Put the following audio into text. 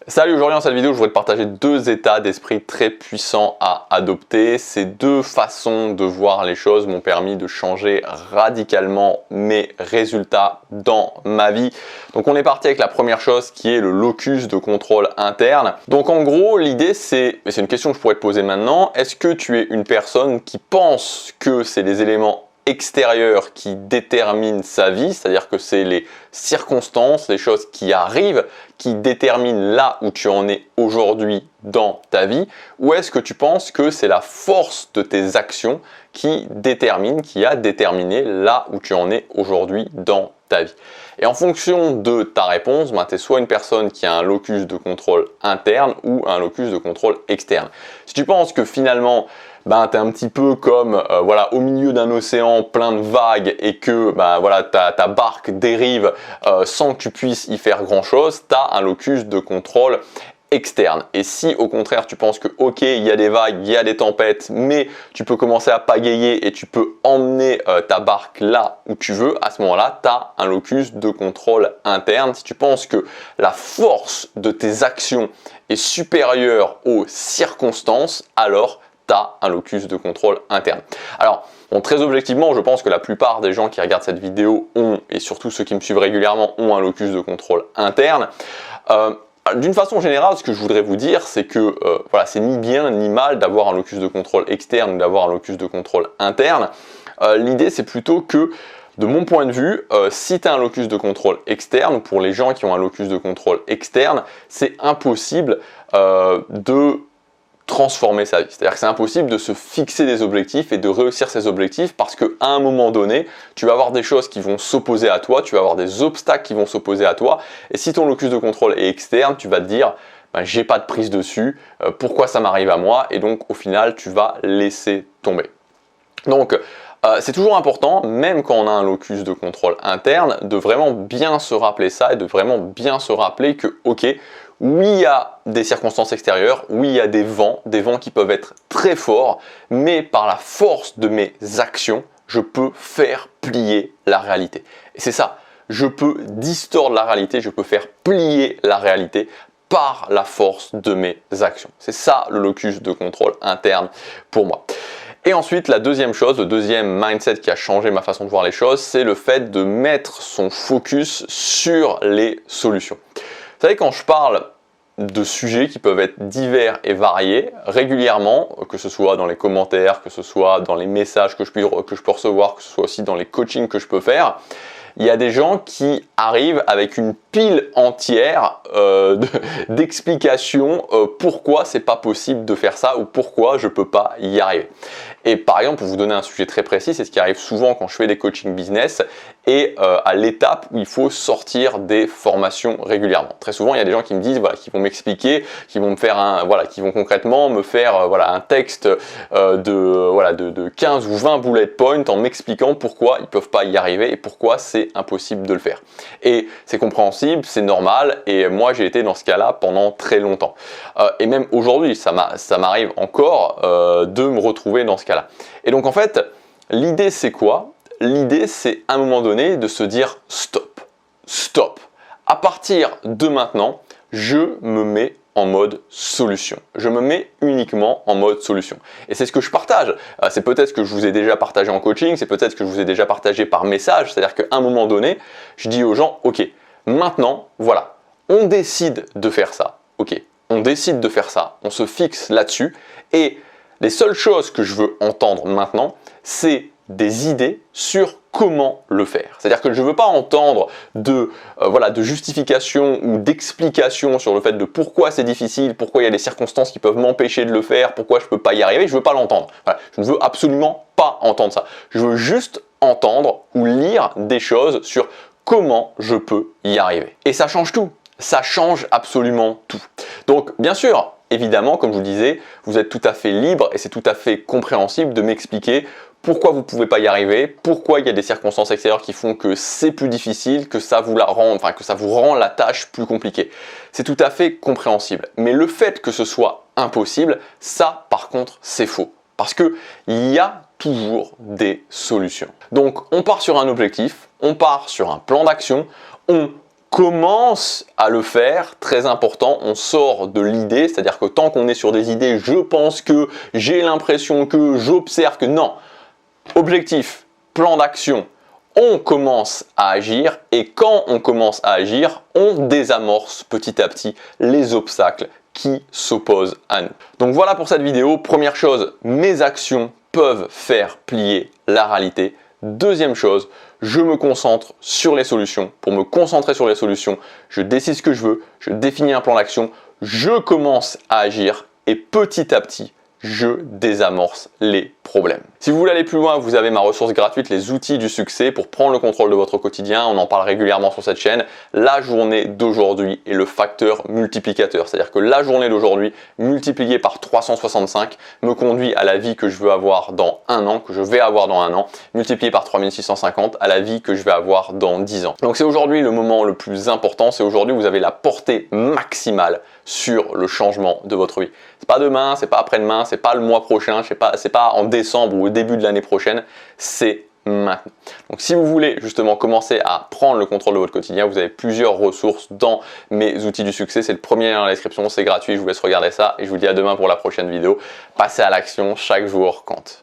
Salut, aujourd'hui dans cette vidéo, je voudrais te partager deux états d'esprit très puissants à adopter. Ces deux façons de voir les choses m'ont permis de changer radicalement mes résultats dans ma vie. Donc on est parti avec la première chose qui est le locus de contrôle interne. Donc en gros, l'idée c'est une question que je pourrais te poser maintenant, est-ce que tu es une personne qui pense que c'est les éléments extérieurs qui déterminent sa vie, c'est-à-dire que c'est les circonstances, les choses qui arrivent, qui déterminent là où tu en es aujourd'hui dans ta vie, ou est-ce que tu penses que c'est la force de tes actions qui a déterminé là où tu en es aujourd'hui dans ta vie? Et en fonction de ta réponse, tu es soit une personne qui a un locus de contrôle interne ou un locus de contrôle externe. Si tu penses que finalement, tu es un petit peu comme au milieu d'un océan plein de vagues et que ta barque dérive sans que tu puisses y faire grand chose, tu as un locus de contrôle externe. Et si au contraire tu penses que ok, il y a des vagues, il y a des tempêtes, mais tu peux commencer à pagayer et tu peux emmener ta barque là où tu veux, à ce moment-là, tu as un locus de contrôle interne. Si tu penses que la force de tes actions est supérieure aux circonstances, alors tu as un locus de contrôle interne. Alors, très objectivement, je pense que la plupart des gens qui regardent cette vidéo ont, et surtout ceux qui me suivent régulièrement, ont un locus de contrôle interne. D'une façon générale, ce que je voudrais vous dire, c'est que c'est ni bien ni mal d'avoir un locus de contrôle externe ou d'avoir un locus de contrôle interne. L'idée, c'est plutôt que, de mon point de vue, si tu as un locus de contrôle externe, pour les gens qui ont un locus de contrôle externe, c'est impossible de transformer sa vie. C'est-à-dire que c'est impossible de se fixer des objectifs et de réussir ces objectifs parce qu'à un moment donné, tu vas avoir des choses qui vont s'opposer à toi, tu vas avoir des obstacles qui vont s'opposer à toi. Et si ton locus de contrôle est externe, tu vas te dire j'ai pas de prise dessus, pourquoi ça m'arrive à moi? Et donc au final, tu vas laisser tomber. Donc c'est toujours important, même quand on a un locus de contrôle interne, de vraiment bien se rappeler ça et de vraiment bien se rappeler que ok, oui, il y a des circonstances extérieures, oui, il y a des vents qui peuvent être très forts, mais par la force de mes actions, je peux faire plier la réalité. Et c'est ça, je peux distordre la réalité, je peux faire plier la réalité par la force de mes actions. C'est ça le locus de contrôle interne pour moi. Et ensuite, la deuxième chose, le deuxième mindset qui a changé ma façon de voir les choses, c'est le fait de mettre son focus sur les solutions. Vous savez, quand je parle de sujets qui peuvent être divers et variés, régulièrement, que ce soit dans les commentaires, que ce soit dans les messages que je peux recevoir, que ce soit aussi dans les coachings que je peux faire, il y a des gens qui arrivent avec une pile entière d'explications pourquoi c'est pas possible de faire ça ou pourquoi je peux pas y arriver. Et par exemple, pour vous donner un sujet très précis, c'est ce qui arrive souvent quand je fais des coachings business et à l'étape où il faut sortir des formations régulièrement. Très souvent, il y a des gens qui me disent, qui vont m'expliquer, qui vont me faire qui vont concrètement me faire un texte de 15 ou 20 bullet points en m'expliquant pourquoi ils peuvent pas y arriver et pourquoi c'est impossible de le faire. Et c'est compréhensible, c'est normal, et moi j'ai été dans ce cas-là pendant très longtemps. Et même aujourd'hui, ça m'arrive encore de me retrouver dans ce cas-là. Et donc en fait, l'idée c'est quoi? L'idée c'est à un moment donné de se dire stop, stop. À partir de maintenant, je me mets en mode solution. Je me mets uniquement en mode solution. Et c'est ce que je partage. C'est peut-être ce que je vous ai déjà partagé en coaching, c'est peut-être ce que je vous ai déjà partagé par message. C'est-à-dire qu'à un moment donné, je dis aux gens, ok, maintenant, voilà, on décide de faire ça. Ok, on décide de faire ça, on se fixe là-dessus. Et les seules choses que je veux entendre maintenant, c'est des idées sur comment le faire. C'est-à-dire que je ne veux pas entendre de justification ou d'explication sur le fait de pourquoi c'est difficile, pourquoi il y a des circonstances qui peuvent m'empêcher de le faire, pourquoi je ne peux pas y arriver, je ne veux pas l'entendre. Je ne veux absolument pas entendre ça. Je veux juste entendre ou lire des choses sur comment je peux y arriver. Et ça change tout. Ça change absolument tout. Donc, bien sûr, évidemment, comme je vous le disais, vous êtes tout à fait libre et c'est tout à fait compréhensible de m'expliquer pourquoi vous ne pouvez pas y arriver, pourquoi il y a des circonstances extérieures qui font que c'est plus difficile, que ça vous rend la tâche plus compliquée. C'est tout à fait compréhensible. Mais le fait que ce soit impossible, ça par contre c'est faux. Parce qu'il y a toujours des solutions. Donc on part sur un objectif, on part sur un plan d'action, on commence à le faire, très important, on sort de l'idée, c'est-à-dire que tant qu'on est sur des idées, je pense que, j'ai l'impression que, j'observe que, non. Objectif, plan d'action, on commence à agir et quand on commence à agir, on désamorce petit à petit les obstacles qui s'opposent à nous. Donc voilà pour cette vidéo. Première chose, mes actions peuvent faire plier la réalité. Deuxième chose, je me concentre sur les solutions. Pour me concentrer sur les solutions, je décide ce que je veux, je définis un plan d'action, je commence à agir et petit à petit, je désamorce les problèmes. Si vous voulez aller plus loin, vous avez ma ressource gratuite, les outils du succès pour prendre le contrôle de votre quotidien. On en parle régulièrement sur cette chaîne. La journée d'aujourd'hui est le facteur multiplicateur. C'est-à-dire que la journée d'aujourd'hui multipliée par 365 me conduit à la vie que je veux avoir dans un an, que je vais avoir dans un an, multiplié par 3650 à la vie que je vais avoir dans 10 ans. Donc c'est aujourd'hui le moment le plus important. C'est aujourd'hui où vous avez la portée maximale sur le changement de votre vie. C'est pas demain, c'est pas après-demain, c'est pas le mois prochain, c'est pas en décembre ou au début de l'année prochaine, c'est maintenant. Donc si vous voulez justement commencer à prendre le contrôle de votre quotidien, vous avez plusieurs ressources dans mes outils du succès. C'est le premier lien dans la description, c'est gratuit, je vous laisse regarder ça et je vous dis à demain pour la prochaine vidéo. Passez à l'action, chaque jour compte.